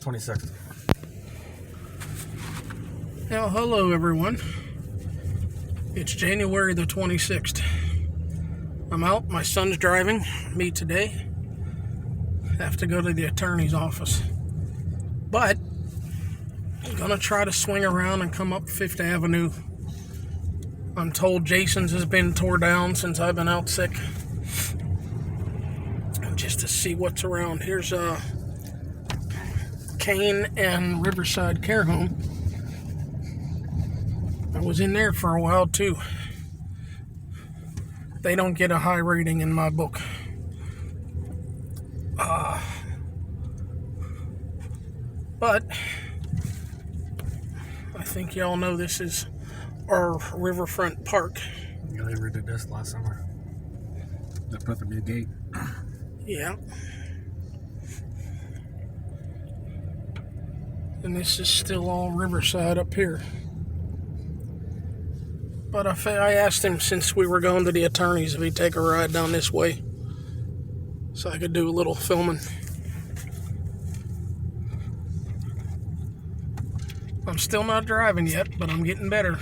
26th. Now, hello everyone. It's January the 26th. I'm out. My son's driving me today. Have to go to the attorney's office. But I'm gonna try to swing around and come up Fifth Avenue. I'm told Jason's has been tore down since I've been out sick. Just to see what's around. Here's Kane and Riverside Care Home. I was in there for a while too. They don't get a high rating in my book. But I think y'all know this is our riverfront park. Yeah, they redid this last summer. They put the new gate. Yeah. And this is still all Riverside up here. But I asked him, since we were going to the attorneys, if he'd take a ride down this way so I could do a little filming. I'm still not driving yet, but I'm getting better.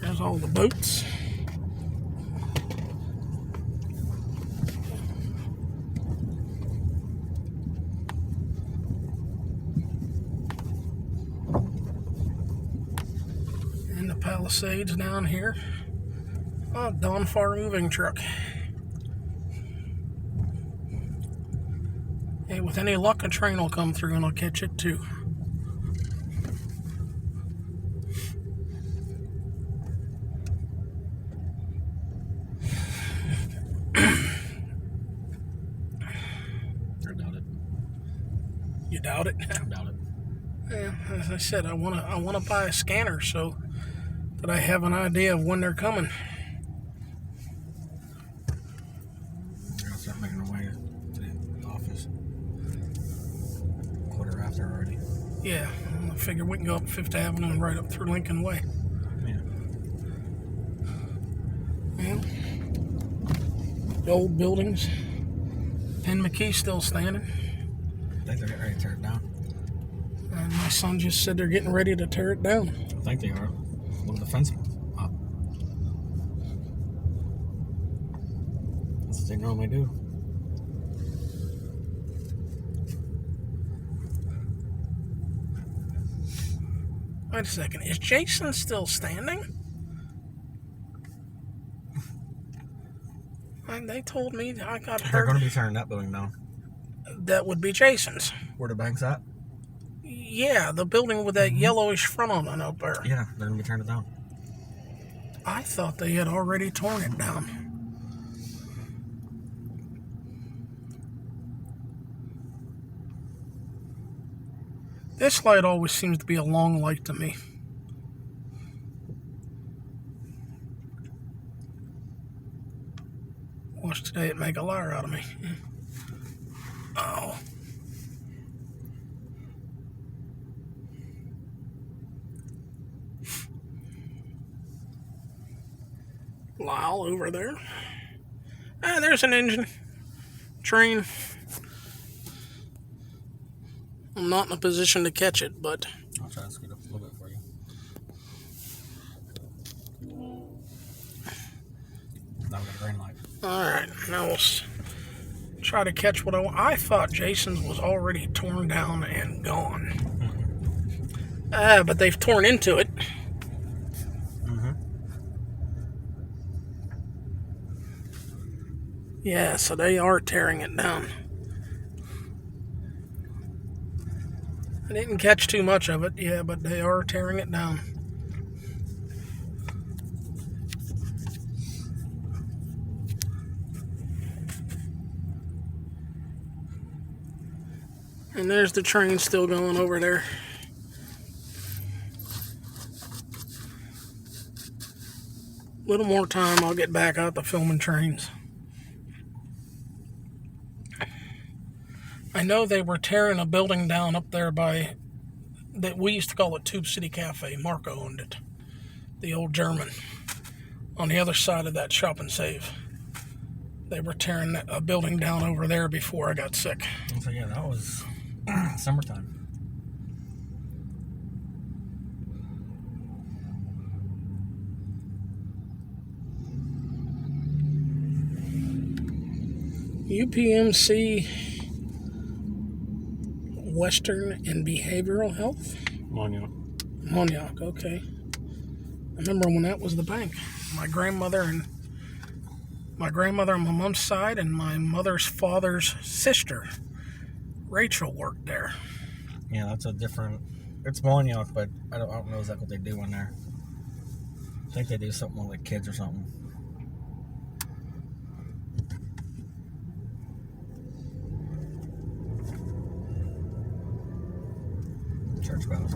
There's all the boats. And the Palisades down here. Oh, Dawn Far moving truck. Hey, with any luck, a train will come through and I'll catch it too. I doubt it. You doubt it? I doubt it. Yeah, as I said, I wanna buy a scanner so that I have an idea of when they're coming. They're gonna start making their way to the office. Quarter after already. Yeah, I figure we can go up Fifth Avenue and right up through Lincoln Way. Yeah. Yeah. The old buildings. Penn McKee's still standing. I think they're getting ready to tear it down. And my son just said they're getting ready to tear it down. I think they are. Look at the fence up. That's what they normally do. Wait a second, is Jason still standing? And they told me I got They're hurt. going to be tearing that building down. That would be Jason's. Where the bank's at? Yeah, the building with that yellowish front on it up there. Yeah, they're going to be tearing it down. I thought they had already torn it down. This light always seems to be a long light to me. Watch today it make a liar out of me. Oh. Lyle over there. Ah, there's an engine. Train. I'm not in a position to catch it, but I'll try to scoot up a little bit for you. Now we got a green light. alright, now we'll try to catch what I want. I thought Jason's was already torn down and gone. But they've torn into it. Yeah, so they are tearing it down. I didn't catch too much of it, yeah, but they are tearing it down. And there's the train still going over there. A little more time, I'll get back out to filming trains. I know they were tearing a building down up there by, that we used to call it Tube City Cafe. Marco owned it. The old German. On the other side of that Shop and Save. They were tearing a building down over there before I got sick. So yeah, that was summertime. UPMC Western and Behavioral Health? Montauk, okay. I remember when that was the bank. My grandmother on my mom's side and my mother's father's sister, Rachel, worked there. Yeah, that's a different... It's Montauk, but I don't know exactly what they do in there. I think they do something with like kids or something. Church bells.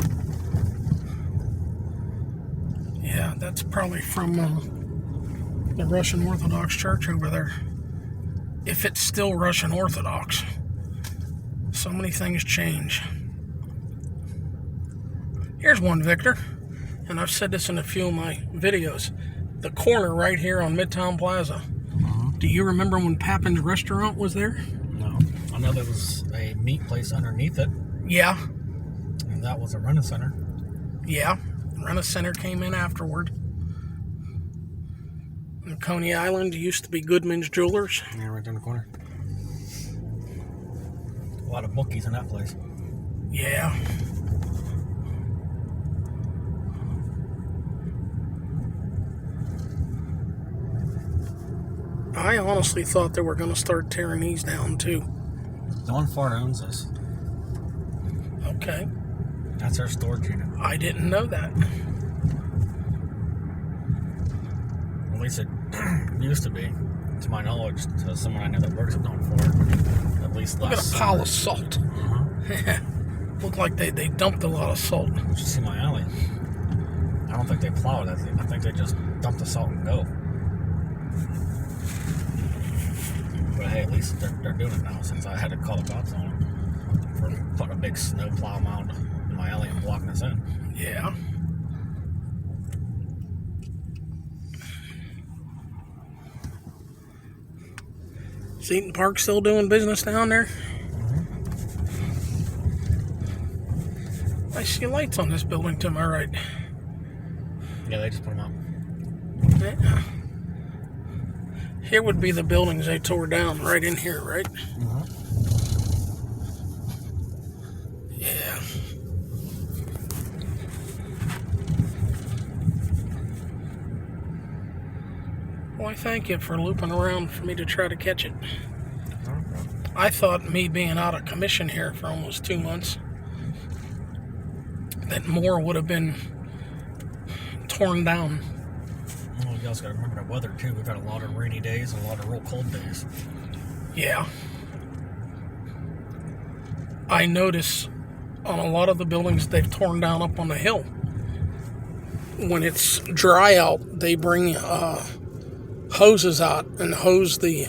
Yeah, that's probably from the Russian Orthodox Church over there. If it's still Russian Orthodox. So many things change. Here's one, Victor, and I've said this in a few of my videos. The corner right here on Midtown Plaza. Do you remember when Papin's Restaurant was there? No. I know there was a meat place underneath it. Yeah. And that was a Rent-A-Center. Yeah. Rent-A-Center came in afterward. In Coney Island used to be Goodman's Jewelers. Yeah, right there in the corner. A lot of bookies in that place. Yeah. I honestly thought they were going to start tearing these down too. Don Fart owns this. Okay. That's our storage unit. I didn't know that. At least it used to be, to my knowledge, to someone I know that works at Don Fart. At least Look at last a pile of salt. Looked like they dumped a lot of salt. You should see my alley. I don't think they plowed it. I think they just dumped the salt and go. But hey, at least they're doing it now, since I had to call the cops on them for putting a big snow plow mound in my alley and blocking us in. Yeah. Is Eaton Park still doing business down there? I see lights on this building to my right. Yeah, they just put them up. Yeah. Here would be the buildings they tore down, right in here, right? Yeah. Well, I thank you for looping around for me to try to catch it. I thought me being out of commission here for almost 2 months, that more would have been torn down. Well, you guys got to remember the weather too. We've had a lot of rainy days and a lot of real cold days. Yeah. I notice on a lot of the buildings they've torn down up on the hill. When it's dry out, they bring hoses out and hose the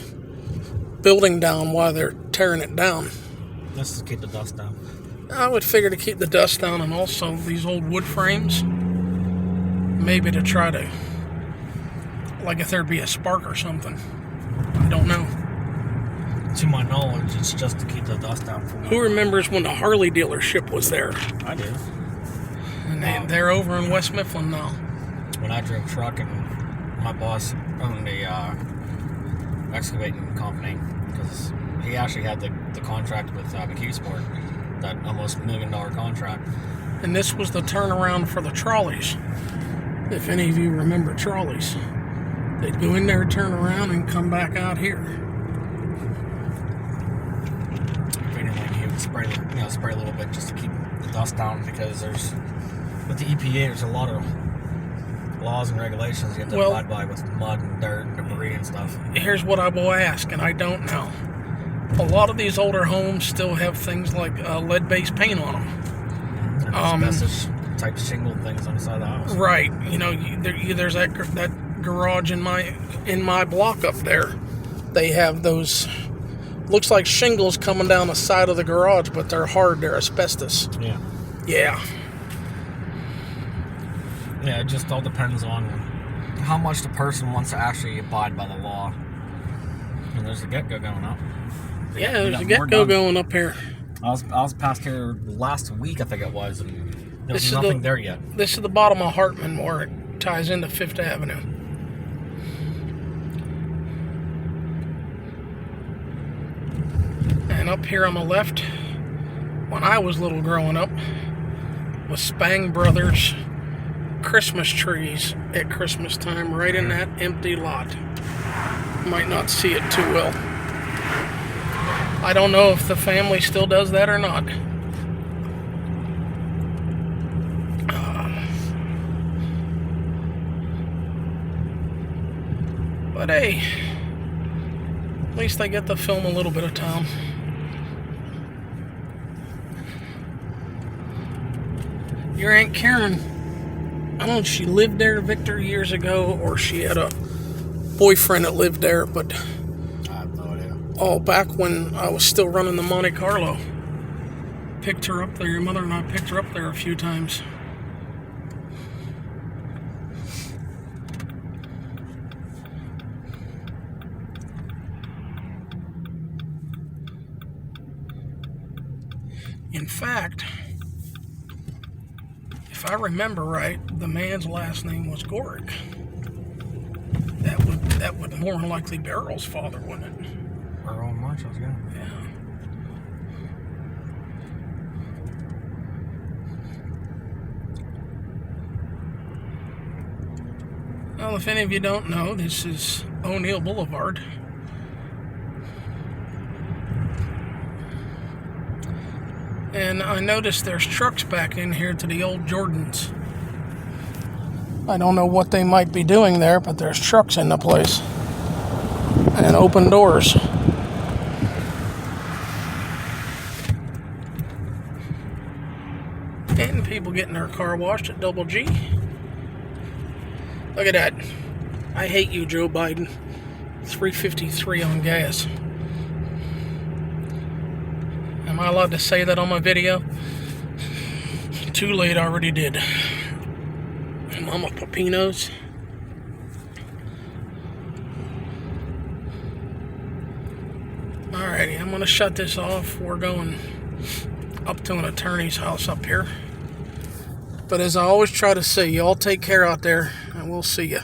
building down while they're tearing it down. That's to keep the dust down. I would figure to keep the dust down, and also these old wood frames, maybe to try to, like if there'd be a spark or something. I don't know. To my knowledge, it's just to keep the dust down. Who remembers when the Harley dealership was there? I do. And they're over in West Mifflin now. When I drove truck and my boss owned a excavating company, because he actually had the contract with McHugh Sport, that almost $1 million contract. And this was the turnaround for the trolleys. If any of you remember trolleys, they'd go in there, turn around, and come back out here. If anything, he would spray a little bit just to keep the dust down, because with the EPA, there's a lot of laws and regulations you have to abide by with mud and dirt and debris and stuff. Here's what I will ask, and I don't know. A lot of these older homes still have things like lead-based paint on them. And asbestos type shingle things on the side of the house. Right. You know, there's that garage in my block up there. They have those, looks like shingles coming down the side of the garage, but they're hard. They're asbestos. Yeah. Yeah. Yeah, it just all depends on how much the person wants to actually abide by the law. and there's a get-go going up. Yeah, there's a get-go going up here. I was past here last week, I think it was, and there was nothing there yet. This is the bottom of Hartman where it ties into 5th Avenue. And up here on the left, when I was little growing up, was Spang Brothers Christmas trees at Christmas time, right in that empty lot. Might not see it too well. I don't know if the family still does that or not. But hey, at least I get to film a little bit of town. Your Aunt Karen, I don't know if she lived there, Victor, years ago, or she had a boyfriend that lived there, but I have no idea. Oh, back when I was still running the Monte Carlo. Picked her up there. Your mother and I picked her up there a few times. In fact, if I remember right, the man's last name was Gorick. That would more than likely be Earl's father, wouldn't it? Earl and Marshall's, yeah. Well, if any of you don't know, this is O'Neill Boulevard. And I noticed there's trucks back in here to the old Jordans. I don't know what they might be doing there, but there's trucks in the place. And open doors. And people getting their car washed at Double G. Look at that. I hate you, Joe Biden. $3.53 on gas. Am I allowed to say that on my video? Too late, I already did. Mama Pepinos. Alrighty, I'm gonna shut this off. We're going up to an attorney's house up here. But as I always try to say, y'all take care out there, and we'll see ya.